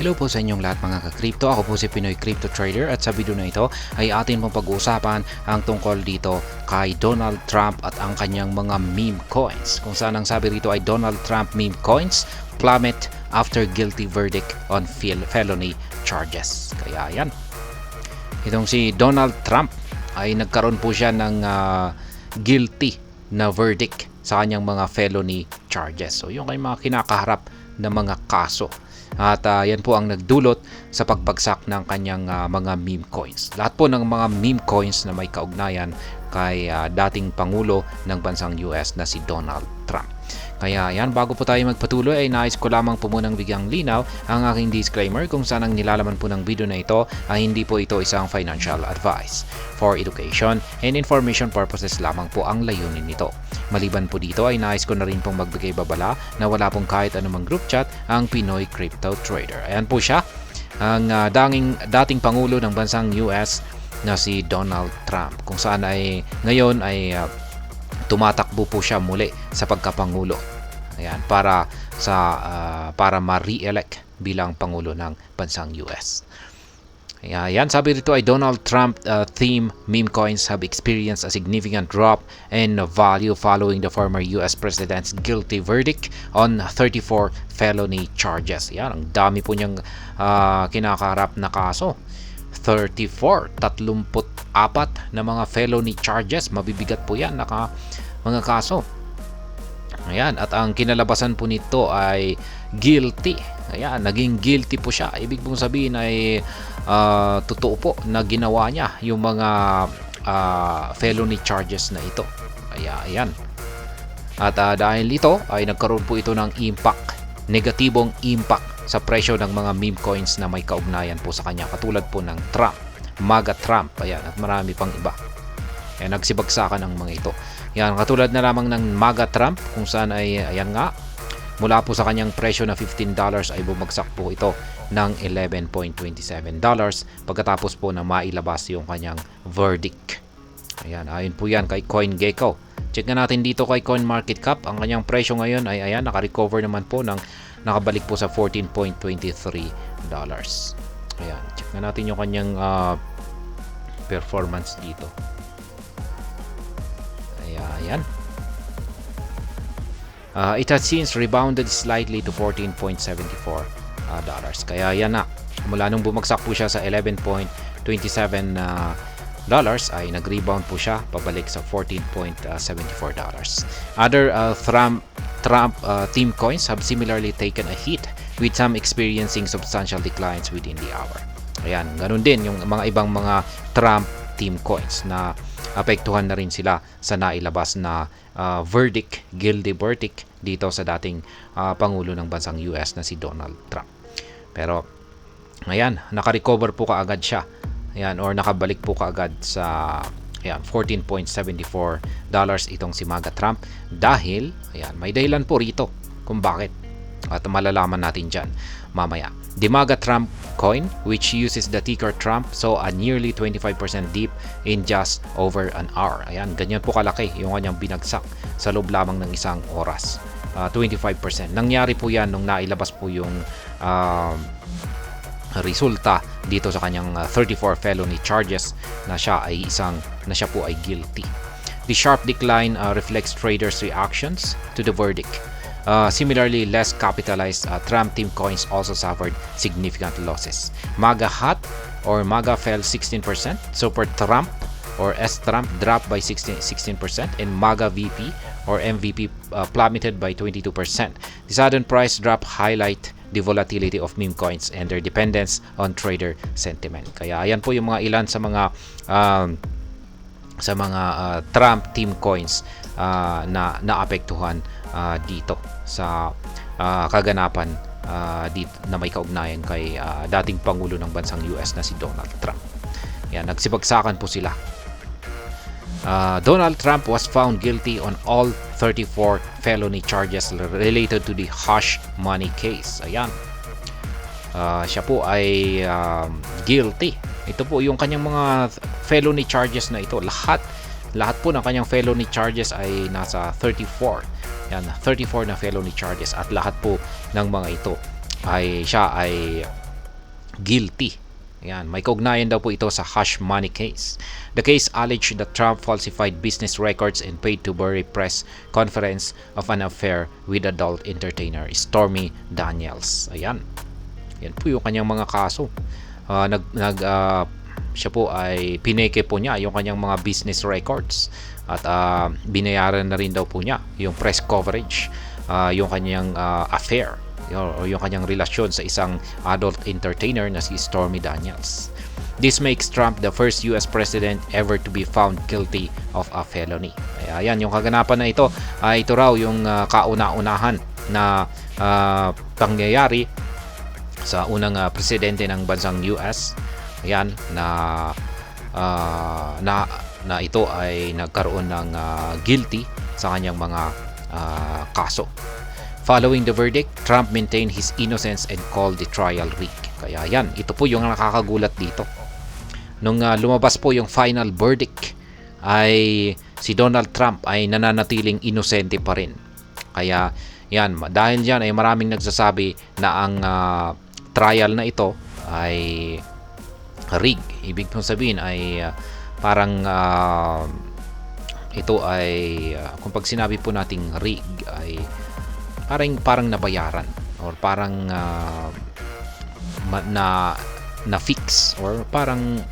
Hello po sa inyong lahat mga ka-crypto. Ako po si Pinoy Crypto Trader at sa video na ito ay atin pong pag-uusapan ang tungkol dito kay Donald Trump at ang kanyang mga meme coins. Kung saan ang sabi rito ay Donald Trump meme coins plummet after guilty verdict on felony charges. Kaya yan. Itong si Donald Trump ay nagkaroon po siya ng guilty na verdict sa kanyang mga felony charges. So yung kanyang mga kinakaharap na mga kaso. At yan po ang nagdulot sa pagbagsak ng kanyang mga meme coins. Lahat po ng mga meme coins na may kaugnayan kay dating Pangulo ng bansang US na si Donald Trump. Kaya yan, bago po tayo magpatuloy ay nais ko lamang po munang bigyang linaw ang aking disclaimer kung saan ang nilalaman po ng video na ito ay hindi po ito isang financial advice. For education and information purposes lamang po ang layunin nito. Maliban po dito ay nais ko na rin pong magbigay babala na wala pong kahit anumang group chat ang Pinoy Crypto Trader. Ayan po siya, ang dating Pangulo ng bansang US na si Donald Trump, kung saan ay ngayon ay tumatakbo po siya muli sa pagkapangulo. Ayan, para ma-re-elect bilang Pangulo ng bansang US. Ayan, sabi rito ay Donald Trump theme meme coins have experienced a significant drop in value following the former US President's guilty verdict on 34 felony charges. Ayan, ang dami po niyang kinakaharap na kaso. 34 na mga felony charges. Mabibigat po yan, mga kaso. Ayan, at ang kinalabasan po nito ay guilty. Ayan, naging guilty po siya. Ibig pong sabihin ay totoo po na ginawa niya yung mga felony charges na ito. Ayan. At dahil ito ay nagkaroon po ito ng negatibong impact sa presyo ng mga meme coins na may kaugnayan po sa kanya. Katulad po ng Trump, MAGA Trump, ayan, at marami pang iba. Ayan, nagsibagsakan ang mga ito. Yan, katulad na lamang ng MAGA Trump kung saan ay, ayan nga, mula po sa kanyang presyo na $15 ay bumagsak po ito ng $11.27 pagkatapos po na mailabas yung kanyang verdict. Ayan, ayon po yan kay CoinGecko. Check na natin dito kay CoinMarketCap. Ang kanyang presyo ngayon ay ayan, naka-recover naman po ng nakabalik po sa $14.23. Ayan, check na natin yung kanyang performance dito. Ayan. It has since rebounded slightly to $14.74. Kaya yan na. Mula nung bumagsak po siya sa $11.27 ay nag-rebound po siya pabalik sa $14.74. Other Trump theme coins have similarly taken a hit with some experiencing substantial declines within the hour. Ayan, ganun din yung mga ibang mga Trump theme coins na apektuhan na rin sila sa nailabas na guilty verdict dito sa dating Pangulo ng bansang US na si Donald Trump. Pero ayan, naka-recover po kaagad siya. Ayan, or nakabalik po kaagad sa ayan, $14.74 itong si MAGA Trump dahil ayan, may dahilan po rito kung bakit. At malalaman natin dyan mamaya. The MAGA Trump coin, which uses the ticker Trump, saw a nearly 25% dip in just over an hour. Ayan, ganyan po kalaki yung kanyang binagsak sa loob lamang ng isang oras. 25%. Nangyari po yan nung nailabas po yung resulta dito sa kanyang 34 felony charges na siya po ay guilty. The sharp decline reflects traders' reactions to the verdict. Similarly, less capitalized Trump team coins also suffered significant losses. MAGA HAT or MAGA fell 16%, Super Trump or S-Trump dropped by 16%, and MAGA VP or MVP plummeted by 22%. The sudden price drop highlight the volatility of meme coins and their dependence on trader sentiment. Kaya ayan po yung mga ilan sa mga Trump team coins na naapektuhan dito sa kaganapan dito na may kaugnayan kay dating Pangulo ng bansang US na si Donald Trump. Yan, nagsibagsakan po sila. Donald Trump was found guilty on all 34 felony charges related to the hush money case. Ayan. Siya po ay guilty. Ito po yung kanyang mga felony charges na ito. Lahat po ng kanyang felony charges ay nasa 34. Yan, 34 na felony charges at lahat po ng mga ito ay siya ay guilty. Ayan, may kaugnayan daw po ito sa hush money case. The case alleged that Trump falsified business records and paid to bury press conference of an affair with adult entertainer Stormy Daniels. Ayan. Yan po yung kanyang mga kaso. Siya po ay pineke po niya yung kanyang mga business records at binayaran na rin daw po niya yung press coverage, yung kanyang affair o yung kanyang relasyon sa isang adult entertainer na si Stormy Daniels. This makes Trump the first US president ever to be found guilty of a felony. Ayan, yung kaganapan na ito ay ito raw yung kauna-unahan na pangyayari sa unang presidente ng bansang US. Ayan, na ito ay nagkaroon ng guilty sa kanyang mga kaso. Following the verdict, Trump maintained his innocence and called the trial weak. Kaya yan, ito po yung nakakagulat dito. Nung lumabas po yung final verdict, ay si Donald Trump ay nananatiling inosente pa rin. Kaya yan, dahil dyan ay maraming nagsasabi na ang trial na ito ay rig. Ibig kong sabihin ay parang ito ay kung pag sinabi po nating rig ay parang nabayaran or parang na fix or parang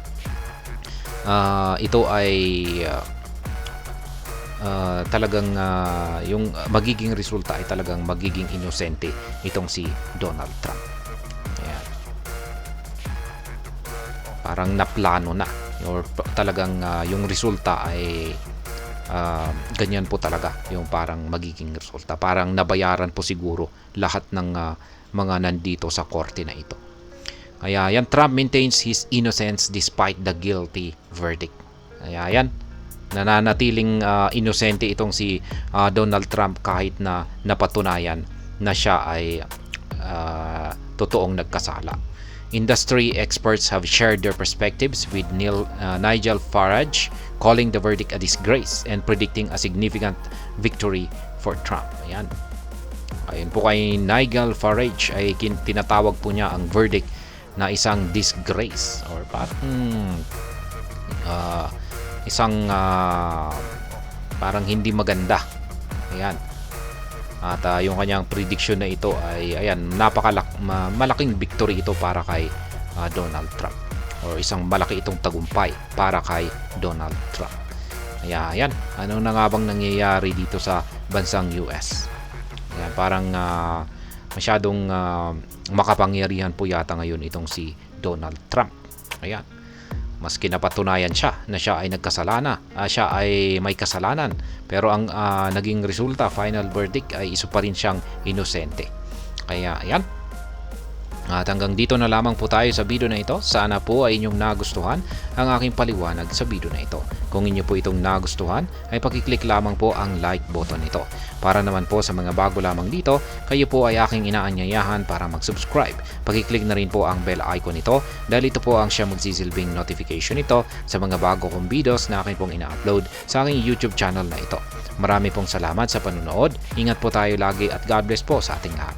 ito ay talagang yung magiging resulta ay talagang magiging inosente itong si Donald Trump. Ayan. Parang naplano na or talagang yung resulta ay ganyan po talaga yung parang magiging resulta. Parang nabayaran po siguro lahat ng mga nandito sa korte na ito. Kaya yan, Trump maintains his innocence despite the guilty verdict. Kaya yan, nananatiling inosente itong si Donald Trump kahit na napatunayan na siya ay totoong nagkasala. Industry experts have shared their perspectives with Nigel Farage, calling the verdict a disgrace and predicting a significant victory for Trump. Ayan. Ayon po kay Nigel Farage ay tinatawag po niya ang verdict na isang disgrace or isang parang hindi maganda. Ayan. At yung kanyang prediction na ito ay ayan, malaking victory ito para kay Donald Trump or isang malaki itong tagumpay para kay Donald Trump. Ayan, ano na nga bang nangyayari dito sa bansang US? Ayan, parang masyadong makapangyarihan po yata ngayon itong si Donald Trump. Ayan. Maski napatunayan siya na siya ay siya ay may kasalanan, pero ang naging resulta, final verdict, ay isa pa rin siyang inosente. Kaya ayan, at hanggang dito na lamang po tayo sa video na ito. Sana po ay inyong nagustuhan ang aking paliwanag sa video na ito. Kung inyo po itong nagustuhan ay pakiclick lamang po ang like button nito. Para naman po sa mga bago lamang dito, kayo po ay aking inaanyayahan para mag-subscribe. Pakiclick na rin po ang bell icon nito dahil ito po ang siya magsisilbing notification nito sa mga bago kong videos na akin pong ina-upload sa aking YouTube channel na ito. Marami pong salamat sa panunood. Ingat po tayo lagi at God bless po sa ating lahat.